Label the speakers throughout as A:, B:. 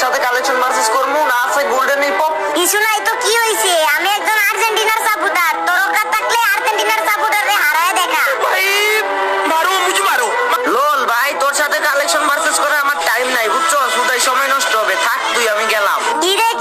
A: সাথে collection versus করবো না আছে গোল্ডেন হিপ হপ।
B: কিছু নাই তো কি হইছে, আমি একজন আর্জেন্টিনার সাপোর্টার, তোর অকাত থাকলে আর্জেন্টিনার সাপোর্টারে হারায় দেখা।
C: ভাই মারো মুঝে মারো।
A: লোল ভাই তোর সাথে কালেকশন ভার্সেস করে আমার টাইম নাই বুঝছো, শুধাই সময় নষ্ট হবে, থাক তুই আমি গেলাম।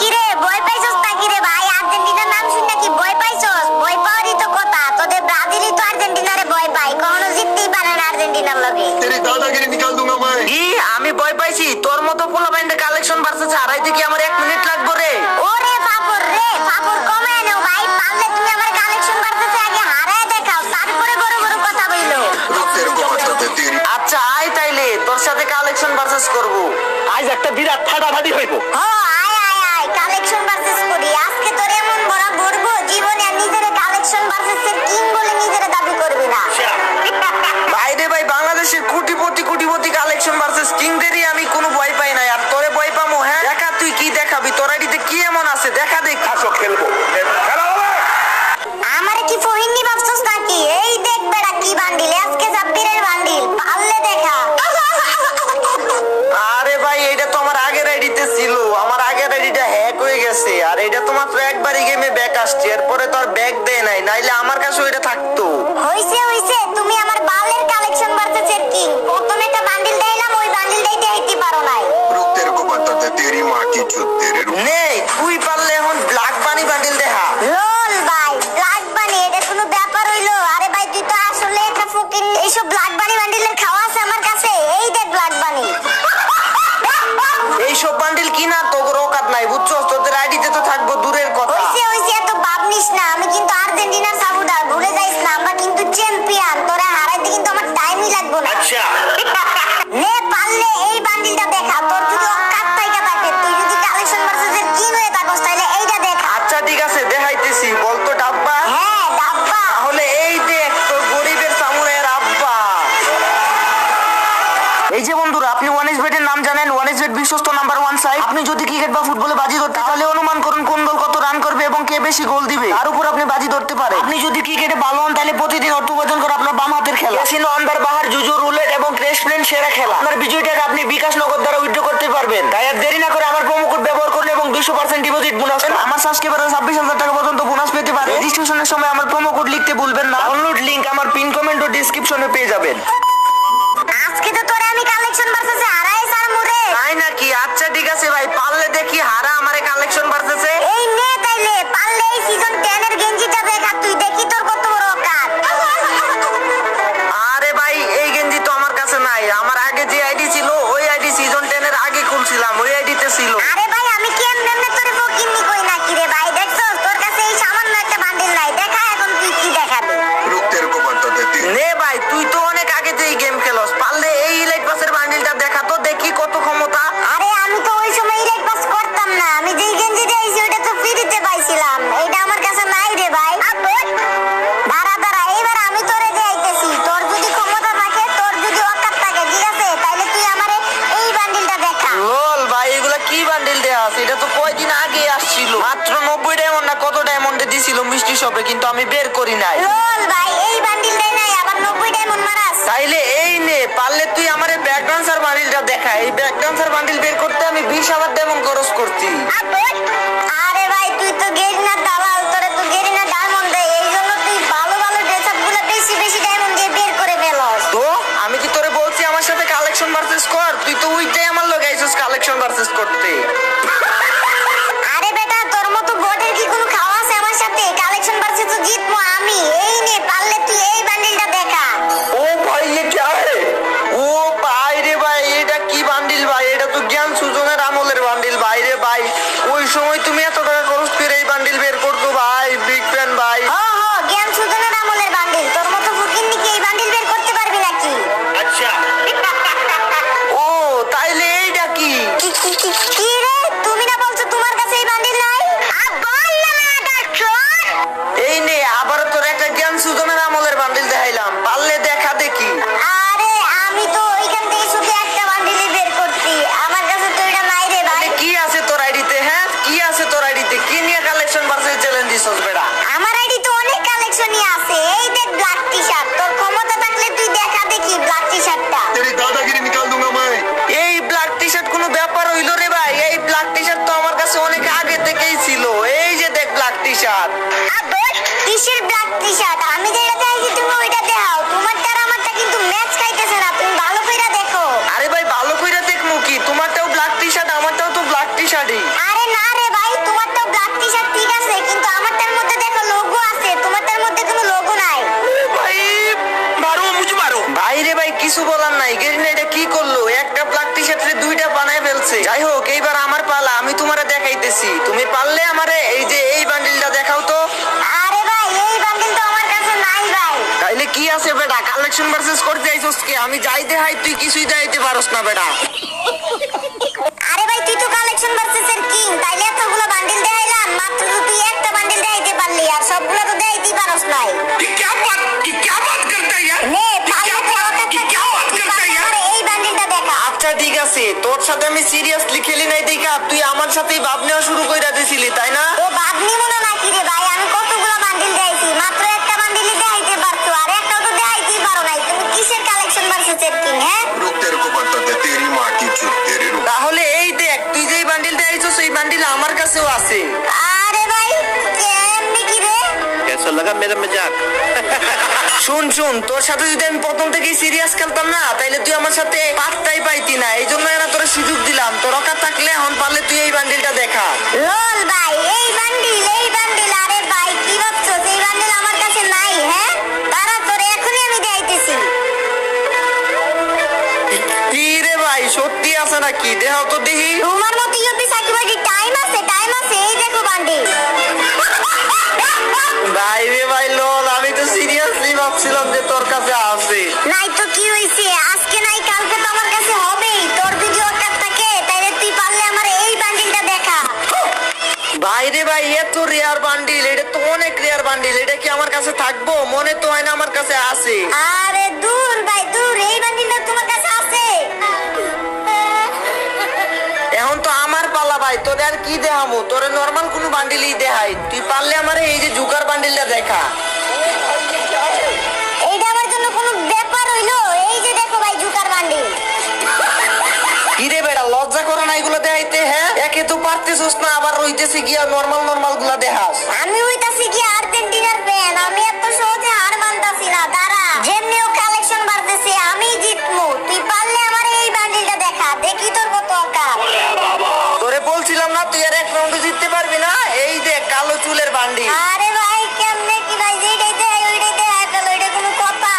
B: কিরে ভয় পাইছস না কিরে ভাই? আর্জেন্টিনার নাম শুনে কি ভয় পাইছস? ভয় পাওয়ারই তো কথা, তোদের ব্রাজিলই তো আর্জেন্টিনারে ভয় পায়, কখনো জিততেই পারে না আর্জেন্টিনার লগে।
D: तेरी दादागिरी निकाल दूंगा मैं।
A: কি আমি ভয় পাইছি? তোর মতো পোলা বাইন্ডে কালেকশন ভার্সেস হারাইতে কি আমার 1 মিনিট লাগবে রে?
B: ওরে ফাপর কমে নাও ভাই, পারলে তুমি আমার কালেকশন ভার্সেসে আগে হারায় দেখাও, তারপরে বড় কথা বইলো।
D: रुक तेरे को बताते तेरी
A: আচ্ছা আয় তাইলে তোর সাথে কালেকশন ভার্সেস করব।
C: আজ একটা বিরাট ফাটাফাটি হইব।
B: ও আয় কালেকশন ভার্সেস করি। আজকে তোর এমন বড় গর্ব, জীবনে আর নিজেরে কালেকশন ভার্সেসের কিং বলে নিজেরে দাবি করবি না।
A: ভাই রে ভাই, বাংলাদেশের কোটিপতি কালেকশন ভার্সেস কিংদেরই আমি কোনো ভয় পাই না, আর তোরে ভয় পামো? হ্যাঁ দেখা, তুই কি দেখাবি? তোর আইডিতে কি এমন আছে দেখা দেখ।
C: আসো খেলবো, খেলা হবে।
B: আমারে কি ফহিনী ভাবছস নাকি? এই দেখ বেড়া কি বান্ডিল, আজকে জাব্বিরের বান্ডিল, পারলে দেখা।
A: আরে ভাই এটা তো আমার আগের আইডিতে ছিল, আমার আগের আইডিটা হ্যাক হয়ে গেছে, আর এটা তো মাত্র একবারই গেমে ব্যাক আসছে, এরপরে তো আর ব্যাক দেয় নাই, নাইলে আমার কাছে ওইটা থাকতো।
B: হইছে তুমি আমার বালের কালেকশন ভার্সেসের কিং। প্রথমে একটা বান্ডিল দিলাম, ওই বান্ডিলটাই দিতে পারো নাই।
D: रुक तेरे को बताते तेरी माँ की चुत तेरे
A: নে তুই পারলে এখন ব্ল্যাক বানি বান্ডিল দেখা।
B: লোল ভাই, ব্ল্যাক বানি এটা কোনো ব্যাপার হইলো? আরে ভাই তুই তো আসলে একটা ফকির। এইসব ব্ল্যাক বানি বান্ডিলের খাওয়া আছে আমার কাছে, এই দেখ ব্ল্যাক বানি।
A: এইসব বান্ডিল কিনা তোর অকাত নাই বুঝছো, তোদের আইডিতে তো থাকবো দূরের কথা।
B: হইছে এত ভাব নিস না, আমি কিন্তু আর্জেন্টিনার সাপোর্টার, ভুলে যাইস না, আমরা কিন্তু চ্যাম্পিয়ন, তোরা হারাইতে কিন্তু আমার টাইমই লাগবে না।
C: আচ্ছা
B: নে পারলে এই বান্ডিলটা দেখা, তোর যদি অকাত থাইকা থাকে, তুই যদি কালেকশন ভার্সেসের কিং হয়ে থাকস তাহলে এইটা দেখা।
A: আচ্ছা ঠিক আছে দেখাইতেছি, বলতো ডাব্বা।
B: হ্যাঁ ডাব্বা।
A: তাহলে এই দেখ তোর গরিবের সামুরাইয়ের আব্বা। এই যে বন্ধুরা, আপনি ওয়ানএক্সবেটের নাম জানেন? ওয়ানএক্সবেট বিশ্বস্ত নাম্বার 1 সাইট। আপনি যদি ক্রিকেট বা ফুটবলে বাজি ধরতে, তাহলে অনুমান করুন কোন দল কত রান করবে এবং কে বেশি গোল দিবে, তার উপর আপনি বাজি ধরতে পারেন। আপনি যদি ক্রিকেটে ভালো হন তাহলে প্রতিদিন অর্থ উপার্জন করে আপনার বাম হাতের খেলা ক্যাসিনো, আন্ডার বাহার, জুজু, রুলেট এবং ক্রেশ প্লেন সেরা খেলা। আপনার বিজয়টাকে আপনি বিকাশ নগদ দ্বারা উইথড্র করতে পারবেন। তাই আর দেরি না করে আমার প্রোমো কোড ব্যবহার করুন এবং 200% ডিপোজিট বোনাস, আমার সাবস্ক্রাইবার 26,000 টাকা পর্যন্ত বোনাস পেতে পারে। রেজিস্ট্রেশনের সময় আমার প্রোমো কোড লিখতে ভুলবেন না। ডাউনলোড লিংক আমার পিন কমেন্ট ও ডেসক্রিপশনে পেয়ে যাবেন।
B: আজকে তো তোরে আমি কালেকশন ভার্সেসে হারাই সারমু রে।
A: তাই নাকি? আচ্ছা ঠিক আছে ভাই, পারলে দেখি হারা আমারে কালেকশন ভার্সেসে।
B: এই নে তাইলে, পারলে এই সিজন 10 এর গেঞ্জিটা দেখা, তুই দেখি তোর কত বড় অকাত।
A: আরে ভাই এই গেঞ্জি তো আমার কাছে নাই, আমার আগে যে আইডি ছিল ওই আইডি সিজন 10 এর আগে খুলছিলাম, ওই আইডিতে ছিল।
B: আরে ভাই আমি কি এমনি তোরে ফকিন্নি কই নাকি রে ভাই? দেখছস তোর কাছে এই সামান্য একটা বান্ডিল নাই, দেখা এখন তুই কি দেখাবি।
D: रुक तेरे को बताते तेरी
A: নে ভাই তুই তো অনেক আগে যেই গেম খেলস, পারলে এই ইলাইট পাসের বান্ডিলটা দেখা তো দেখি কত ক্ষমতা।
B: আরে আমি তো ওই সময় ইলেক্ট পাস করতাম না, আমি যেই গেঞ্জি দিয়েছি ওটা তো ফ্রিতে পাইছিলাম, এটা আমার কাছে নাই রে ভাই। দাঁড়া এইবার আমি তোরে দেখাইতেছি, তোর যদি ক্ষমতা থাকে, তোর যদি অকাত থাকে, ঠিক আছে, তাহলে তুই আমারে এই বান্ডিলটা দেখা।
A: লোল ভাই এগুলা কি বান্ডিল দেয়া আছে? এটা তো কয়দিন আগে আসছিল, মাত্র 90 ডায়মন্ড না কত ডায়মন্ডে দিছিল মিষ্টি শপে, কিন্তু আমি বের করি নাই।
B: লোল ভাই এই বান্ডিলটাই নাই, আবার 90 ডায়মন্ড মারাস।
A: তাইলে এই নে, পারলে তুই আমারে ব্যাক ডান্সার বান্ডিলটা দেখা। এই ব্যাক ডান্সার বান্ডিল বের করতে আমি 20,000 ডায়মন্ড খরচ করছি।
B: আরে ভাই তুই তো গেরিনা দালাল, তোরে তো গেরিনা ডায়মন্ড দেয়, এই জন্য তুই ভালো ড্রেস আপ গুলো বেশি ডায়মন্ড দিয়ে বের করে ফেলস।
A: তো আমি কি তোরে বলছি আমার সাথে কালেকশন ভার্সেস কর? তুই তো ওইটাই আমার লগে আইছিস কালেকশন ভার্সেস করতে।
B: আরে বেটা তোর মতো বটের কি কোনো খাওয়া আছে আমার সাথে? কালেকশন ভার্সেস তো জিতবো আমি। এই নে পারলে তুই এই বান্ডিলটা দেখা।
A: ও ভাই ये क्या है? ও ভাই রে ভাই, এটা কি বান্ডিল ভাই? এটা তো জ্ঞান সুজনের আমলের বান্ডিল ভাই রে ভাই। ওই সময় তুমি এত টাকা খরচ করে এই বান্ডিল বের করতো ভাই, বিগ ফ্যান ভাই।
B: জ্ঞান সুজনের আমলের বান্ডিল, তোর মতো ফকিন্নি কি এই বান্ডিল বের করতে পারবি নাকি?
C: আচ্ছা
A: ও তাইলে এইটা কি?
B: কি রে, তুমি না বলছো তোমার কাছে এই বান্ডিল নাই? বল না ডাক্তার।
A: এই নে আবার তোর একটা জ্ঞান সুজনের আমলের বান্ডিল দেখাইলাম, পারলে দেখা দেখি।
B: আরে আমি তো ওইখান থেকে শুধু একটা বান্ডিলই বের করছি, আমার কাছে তো এটা নাই রে ভাই।
A: কি আছে তোর আইডিতে? হ্যাঁ কি আছে তোর আইডিতে? কি নিয়ে কালেকশন ভার্সেস চ্যালেঞ্জ দিছস বেটা?
B: আমার আইডি তো অনেক কালেকশনই আছে, এই দেখ ব্ল্যাক টি-শার্ট, তোর ক্ষমতা থাকলে তুই দেখা দেখি ব্ল্যাক টি-শার্টটা।
D: तेरी दादागिरी निकाल दूंगा मैं।
A: এই ব্ল্যাক টি শার্ট কোনো ব্যাপার হইলো রে ভাই? শার্ট।
B: আবার কিসের ব্ল্যাক টি শার্ট? আমি যেটা চাইছি তুমি ওইটা দেখাও। তোমারটা আর আমারটা কিন্তু ম্যাচ খাইতেছে না, তুমি ভালো কইরা দেখো।
A: আরে ভাই ভালো কইরা দেখমু কি, তোমারটাও ব্ল্যাক টি শার্ট আমারটাও তো ব্ল্যাক টি শার্টই।
B: আরে না রে ভাই, তোমারটা ব্ল্যাক টি শার্ট ঠিক আছে, কিন্তু আমারটার মধ্যে দেখো লোগো আছে, তোমারটার মধ্যে কোনো লোগো নাই।
C: भाई मारो मुझे मारो
A: ভাই রে ভাই কিছু বলার নাই, গেরিনা এটা কি করলো, একটা ব্ল্যাক টি শার্টের দুইটা বানায় ফেলছে। যাই হোক এইবার আমার পালা, আমি তোমারে দেখাইতেছি, তুমি পারলে আমারে এই যে এই বান্ডিলটা দেখাও তো।
B: আরে ভাই এই বান্ডিল তো আমার কাছে নাই ভাই।
A: তাইলে কি আছে বেটা, কালেকশন ভার্সেস করতে আইছস কি? আমি যাই দেখাই তুই কিছুই দেখাইতে পারস না বেটা।
B: আরে ভাই তুই তো কালেকশন ভার্সেস এর কিং, তাইলে এতগুলো বান্ডিল দেখাইলাম, মাত্র তো তুই একটা বান্ডিল দেখাইতে পারলি, আর সবগুলো তো দেখাইতেই পারস নাই।
C: ये क्या बात करता है यार
B: নে
C: ये
B: পারলে
C: क्या
B: তুই আমার
C: बात
B: কাছে
C: क्या बात करता है यार
B: আরে এই বান্ডিলটা দেখা।
A: আচ্ছা ঠিক আছে, তোর সাথে আমি সিরিয়াসলি খেলি নাই দেখা তুই আমার সাথেই ভাব নেওয়া শুরু কইরা দিছিলি তাই না?
B: ও বাদনি মনে নাকি রে ভাই, আমি কতগুলো বান্ডিল দেখাইছি, মাত্র একটা বান্ডিলই দেখাইতে পারছো, আর একটাও তো দেখাইতেই পারো নাই। তুমি কিসের কালেকশন ভার্সেস এর কিং? হ্যাঁ
D: रुक तेरे को बताते तेरी माँ की चुत तेरे रुक
A: তাহলে এই দেখ তুই যেই বান্ডিল দেখাইছস সেই বান্ডিল আমার কাছেও আছে।
B: আরে ভাই কেমনে কি রে?
C: कैसा लगा मेरा मजाक
A: শুন শুন, তোর সাথে যদি আমি প্রথম থেকেই সিরিয়াস খেলতাম না তাইলে তুই আমার সাথে পাত্তাই পাইতি না, এই জন্য না তোর সুযোগ দিলাম। তোর অকাত থাকলে এখন পারলে তুই এই বান্ডিলটা দেখা।
B: লল ভাই এই বান্ডিল, আরে ভাই কি ভাবছো, এই বান্ডিল আমার কাছে নাই। হ্যাঁ তারা তোর এখনই আমি দেখাইতেছি।
A: কি রে ভাই সত্যি আছে নাকি, দেখাও তো দেখি।
B: তোমার মতো ইউপি সাকিবাজি টাইম আছে, এই দেখো বান্ডিল।
A: ভাই রে ভাই লোল, আমি তো সিরিয়াসলি ভাবছিলাম যে তোর কাছে আছে।
B: নাই তো কি হইছে, আজকে নাই কালকে তো আমার কাছে হবেই। তোর যদি অকাত থাকে তাইলে তুই পারলে আমার এই বান্ডিলটা দেখা।
A: ভাই রে ভাই এত রেয়ার বান্ডিল, এটা তো অনেক রেয়ার বান্ডিল, এটা কি আমার কাছে থাকবো? মনে তো হয় না আমার কাছে আছে।
B: আরে দূর ভাই দূর, এই বান্ডিলটা তোমার কাছে আছে।
A: এখন তো আমার পালা ভাই, তোরে আর কি দেখামু, তোরে নরমাল কোনো বান্ডিলই দেখাই। তুই পারলে আমার এই যে জুকার বান্ডিলটা দেখা।
B: এইটা আমার জন্য কোনো ব্যাপার হইলো? এই যে দেখো ভাই জুকার বান্ডিল।
A: কি রে বেটা লজ্জা করে না এগুলো দেখাইতে? হ্যাঁ একে তো পারতেছস না, আবার রইতেছে গিয়া নরমাল গুলা দেখাস।
B: আমি হইতাছি কি আর্জেন্টিনার ফ্যান, আমি এত সহজে হার মানতাছি না। দাঁড়া যেমনি ও কালেকশন বাড়তেছে আমি জিতমু। তুই পারলে আমার এই বান্ডিলটা দেখা, দেখি তোর কত অকাত।
A: তোরে বলছিলাম না তুই আর এক রাউন্ডে জিততে পারবি না। এই দেখ কালো চুলের বান্ডিল।
B: আরে ভাই কেমনে কি ভাই, যেটাই দেয় ওইটাই দেয় ফেলো, এটা কোনো কথা?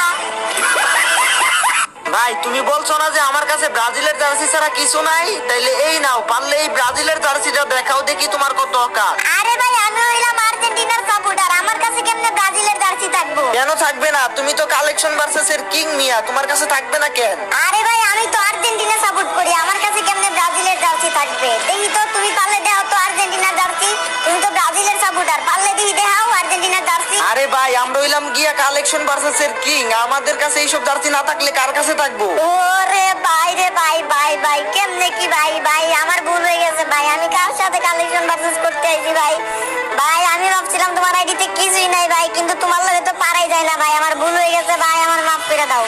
A: ভাই তুমি বলছো না যে আমার কাছে ব্রাজিলের জার্সি ছাড়া কিছু নাই, তাইলে এই নাও, পারলে এই ব্রাজিলের জার্সিটা দেখাও দেখি তোমার কত অকাত।
B: আরে ভাই আমি হইলাম আর্জেন্টিনার সাপোর্টার, আমার কাছে কেমনে ব্রাজিলের জার্সি থাকবো?
A: কেন থাকবে না? তুমি তো কালেকশন ভার্সেস এর কিং মিয়া, তোমার কাছে থাকবে না কেন?
B: আরে ভাই আমি তো আর্জেন্টিনা সাপোর্ট করি, আমার কাছে কেমনে ব্রাজিলের জার্সি থাকবে? দেখি তো তুমি পারলে দেখাও তো আর্জেন্টিনার জার্সি। তুমি তো ব্রাজিলের সাপোর্টার, পারলে দেখি দেখাও আর্জেন্টিনার জার্সি।
A: আরে ভাই আমরা হইলাম গিয়া কালেকশন ভার্সেস এর কিং, আমাদের কাছে এইসব জার্সি না থাকলে কার কাছে থাকবো?
B: ওরে ভাই রে ভাই কেমনে কি ভাই আমার ভুল হয়ে গেছে ভাই, আমি কার সাথে কালেকশন ভার্সেস করতে আইছি ভাই। ভাই আমি ভাবছিলাম তোমার আইডিতে কিছুই নাই ভাই, কিন্তু তোমার লগে তো পারাই যায় না ভাই, আমার ভুল হয়ে গেছে ভাই, আমার মাফ করে দাও।